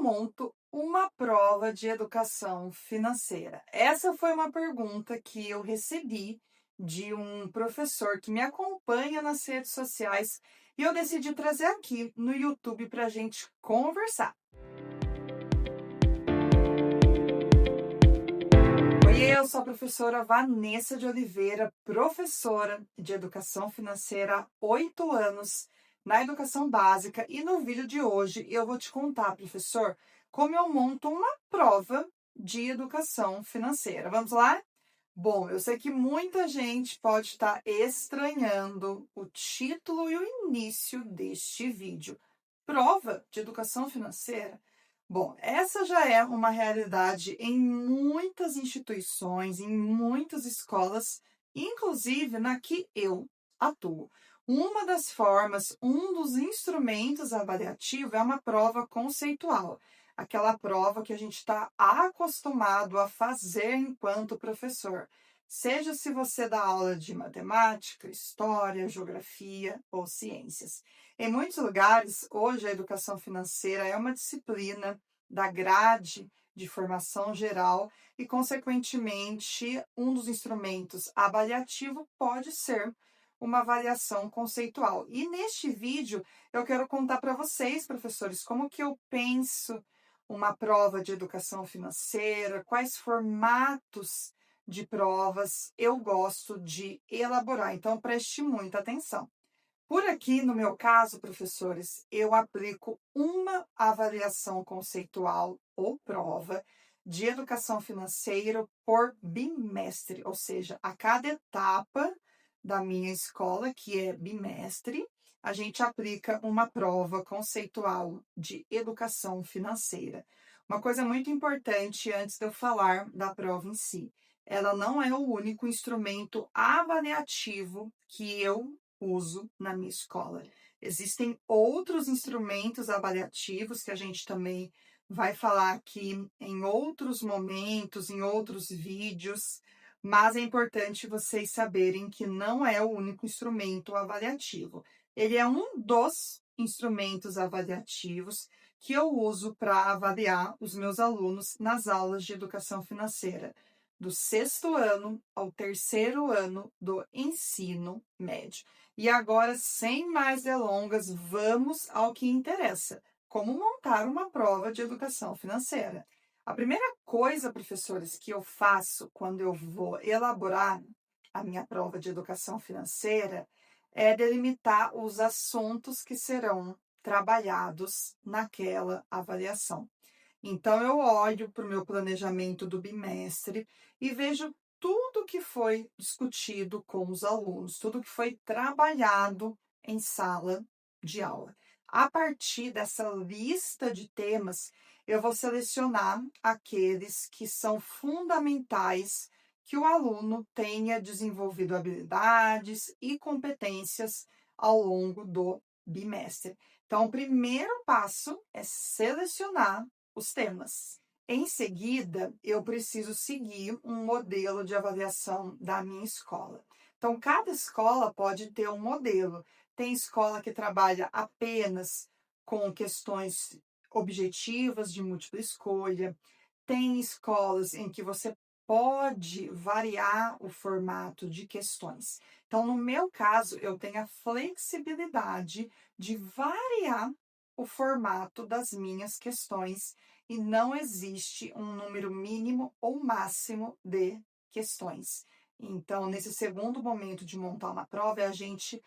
monto uma prova de educação financeira? Essa foi uma pergunta que eu recebi de um professor que me acompanha nas redes sociais e eu decidi trazer aqui no YouTube para a gente conversar. Oiê, eu sou a professora Vanessa de Oliveira, professora de educação financeira há 8 anos na educação básica, e no vídeo de hoje eu vou te contar, professor, como eu monto uma prova de educação financeira. Vamos lá? Bom, eu sei que muita gente pode estar estranhando o título e o início deste vídeo. Prova de educação financeira? Bom, essa já é uma realidade em muitas instituições, em muitas escolas, inclusive na que eu atuo. Uma das formas, um dos instrumentos avaliativos é uma prova conceitual, aquela prova que a gente está acostumado a fazer enquanto professor, seja se você dá aula de matemática, história, geografia ou ciências. Em muitos lugares, hoje a educação financeira é uma disciplina da grade de formação geral e, consequentemente, um dos instrumentos avaliativo pode ser uma avaliação conceitual. E neste vídeo eu quero contar para vocês, professores, como que eu penso uma prova de educação financeira, quais formatos de provas eu gosto de elaborar. Então, preste muita atenção. Por aqui, no meu caso, professores, eu aplico uma avaliação conceitual ou prova de educação financeira por bimestre, ou seja, a cada etapa da minha escola, que é bimestre, a gente aplica uma prova conceitual de educação financeira. Uma coisa muito importante antes de eu falar da prova em si, ela não é o único instrumento avaliativo que eu uso na minha escola. Existem outros instrumentos avaliativos que a gente também vai falar aqui em outros momentos, em outros vídeos, mas é importante vocês saberem que não é o único instrumento avaliativo. Ele é um dos instrumentos avaliativos que eu uso para avaliar os meus alunos nas aulas de educação financeira, do 6º ano ao 3º ano do ensino médio. E agora, sem mais delongas, vamos ao que interessa: como montar uma prova de educação financeira. A primeira coisa, professores, que eu faço quando eu vou elaborar a minha prova de educação financeira é delimitar os assuntos que serão trabalhados naquela avaliação. Então, eu olho para o meu planejamento do bimestre e vejo tudo que foi discutido com os alunos, tudo que foi trabalhado em sala de aula. A partir dessa lista de temas, eu vou selecionar aqueles que são fundamentais que o aluno tenha desenvolvido habilidades e competências ao longo do bimestre. Então, o primeiro passo é selecionar os temas. Em seguida, eu preciso seguir um modelo de avaliação da minha escola. Então, cada escola pode ter um modelo. Tem escola que trabalha apenas com questões objetivas de múltipla escolha. Tem escolas em que você pode variar o formato de questões. Então, no meu caso, eu tenho a flexibilidade de variar o formato das minhas questões e não existe um número mínimo ou máximo de questões. Então, nesse segundo momento de montar uma prova, é a gente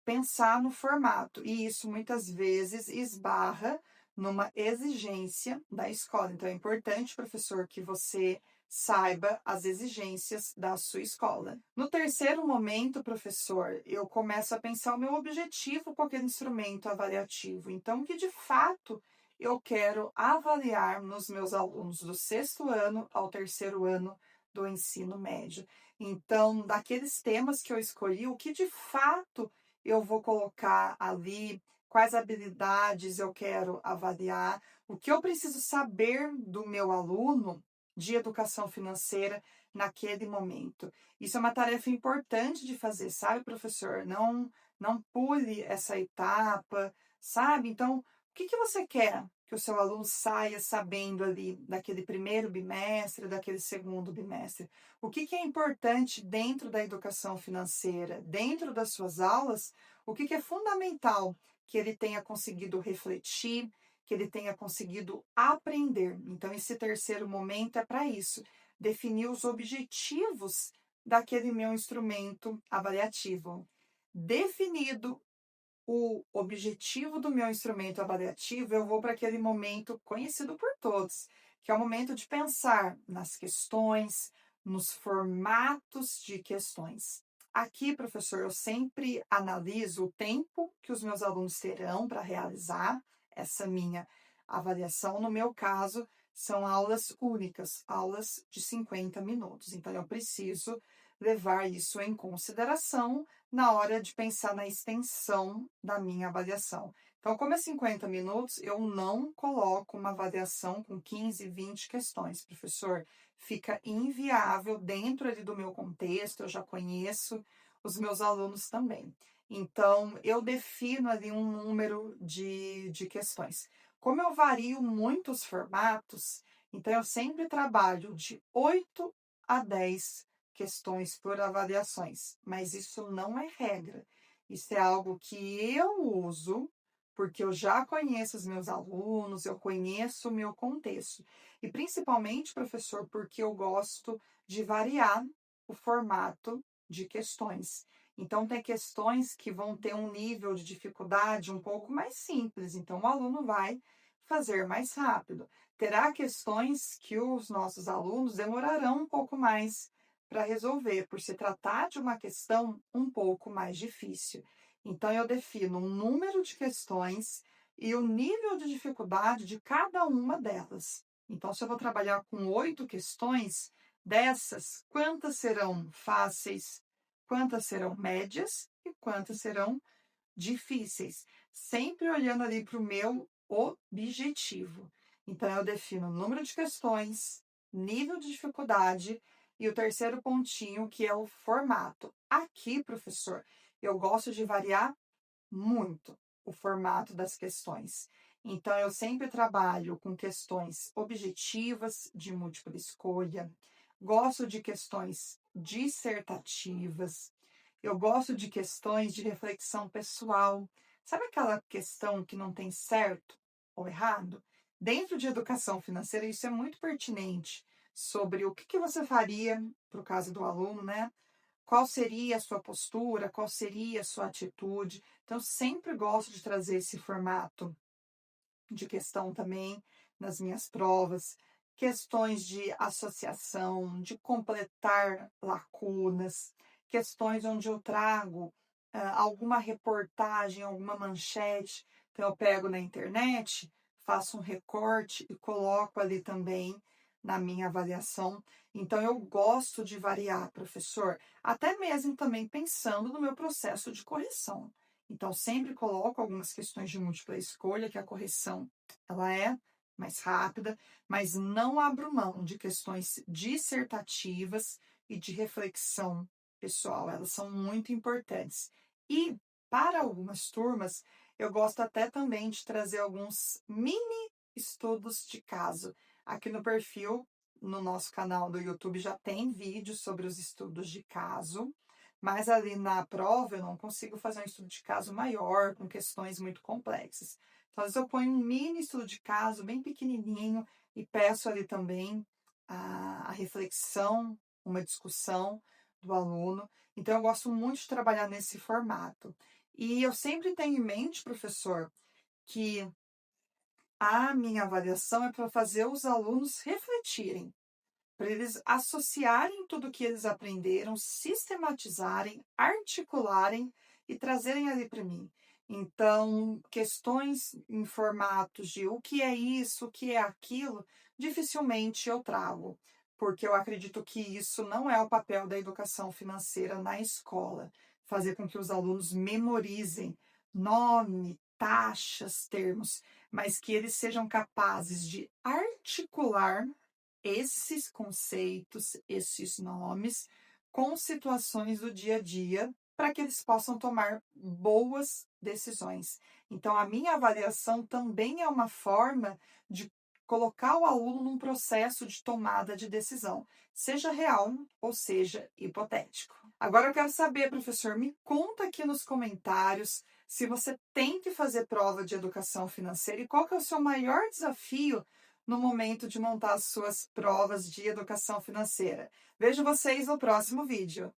pensar no formato, e isso muitas vezes esbarra numa exigência da escola. Então, é importante, professor, que você saiba as exigências da sua escola. No terceiro momento, professor, eu começo a pensar o meu objetivo com aquele instrumento avaliativo. Então, que de fato eu quero avaliar nos meus alunos do 6º ano ao 3º ano do ensino médio. Então, daqueles temas que eu escolhi, o que de fato eu vou colocar ali, quais habilidades eu quero avaliar, o que eu preciso saber do meu aluno de educação financeira naquele momento. Isso é uma tarefa importante de fazer, sabe, professor? Não pule essa etapa, sabe? Então, o que você quer que o seu aluno saia sabendo ali daquele primeiro bimestre, daquele segundo bimestre? O que é importante dentro da educação financeira, dentro das suas aulas? O que é fundamental que ele tenha conseguido refletir, que ele tenha conseguido aprender? Então, esse terceiro momento é para isso, definir os objetivos daquele meu instrumento avaliativo. Definido o objetivo do meu instrumento avaliativo, eu vou para aquele momento conhecido por todos, que é o momento de pensar nas questões, nos formatos de questões. Aqui, professor, eu sempre analiso o tempo que os meus alunos terão para realizar essa minha avaliação. No meu caso, são aulas únicas, aulas de 50 minutos. Então, eu preciso levar isso em consideração na hora de pensar na extensão da minha avaliação. Então, como é 50 minutos, eu não coloco uma avaliação com 15, 20 questões, professor. Fica inviável dentro ali do meu contexto, eu já conheço os meus alunos também. Então, eu defino ali um número de questões. Como eu vario muitos formatos, então eu sempre trabalho de 8 a 10 questões por avaliações, mas isso não é regra. Isso é algo que eu uso porque eu já conheço os meus alunos, eu conheço o meu contexto. E principalmente, professor, porque eu gosto de variar o formato de questões. Então, tem questões que vão ter um nível de dificuldade um pouco mais simples, então o aluno vai fazer mais rápido. Terá questões que os nossos alunos demorarão um pouco mais para resolver, por se tratar de uma questão um pouco mais difícil. Então, eu defino um número de questões e o nível de dificuldade de cada uma delas. Então, se eu vou trabalhar com 8 questões, dessas, quantas serão fáceis, quantas serão médias e quantas serão difíceis, sempre olhando ali para o meu objetivo. Então, eu defino o número de questões, nível de dificuldade e o terceiro pontinho, que é o formato. Aqui, professor, eu gosto de variar muito o formato das questões. Então, eu sempre trabalho com questões objetivas de múltipla escolha, gosto de questões dissertativas, eu gosto de questões de reflexão pessoal. Sabe aquela questão que não tem certo ou errado? Dentro de educação financeira, isso é muito pertinente sobre o que você faria, para o caso do aluno, né? Qual seria a sua postura, qual seria a sua atitude. Então, eu sempre gosto de trazer esse formato de questão também nas minhas provas, questões de associação, de completar lacunas, questões onde eu trago alguma reportagem, alguma manchete. Então, eu pego na internet, faço um recorte e coloco ali também na minha avaliação. Então, eu gosto de variar, professor, até mesmo também pensando no meu processo de correção. Então, sempre coloco algumas questões de múltipla escolha, que a correção ela é mais rápida, mas não abro mão de questões dissertativas e de reflexão pessoal. Elas são muito importantes. E, para algumas turmas, eu gosto até também de trazer alguns mini estudos de caso. Aqui no perfil, no nosso canal do YouTube, já tem vídeos sobre os estudos de caso. Mas ali na prova eu não consigo fazer um estudo de caso maior, com questões muito complexas. Então, às vezes eu ponho um mini estudo de caso, bem pequenininho, e peço ali também a reflexão, uma discussão do aluno. Então, eu gosto muito de trabalhar nesse formato. E eu sempre tenho em mente, professor, que a minha avaliação é para fazer os alunos refletirem, para eles associarem tudo o que eles aprenderam, sistematizarem, articularem e trazerem ali para mim. Então, questões em formatos de o que é isso, o que é aquilo, dificilmente eu trago, porque eu acredito que isso não é o papel da educação financeira na escola, fazer com que os alunos memorizem nome, taxas, termos, mas que eles sejam capazes de articular esses conceitos, esses nomes, com situações do dia a dia para que eles possam tomar boas decisões. Então, a minha avaliação também é uma forma de colocar o aluno num processo de tomada de decisão, seja real ou seja hipotético. Agora eu quero saber, professor, me conta aqui nos comentários se você tem que fazer prova de educação financeira e qual que é o seu maior desafio no momento de montar as suas provas de educação financeira. Vejo vocês no próximo vídeo.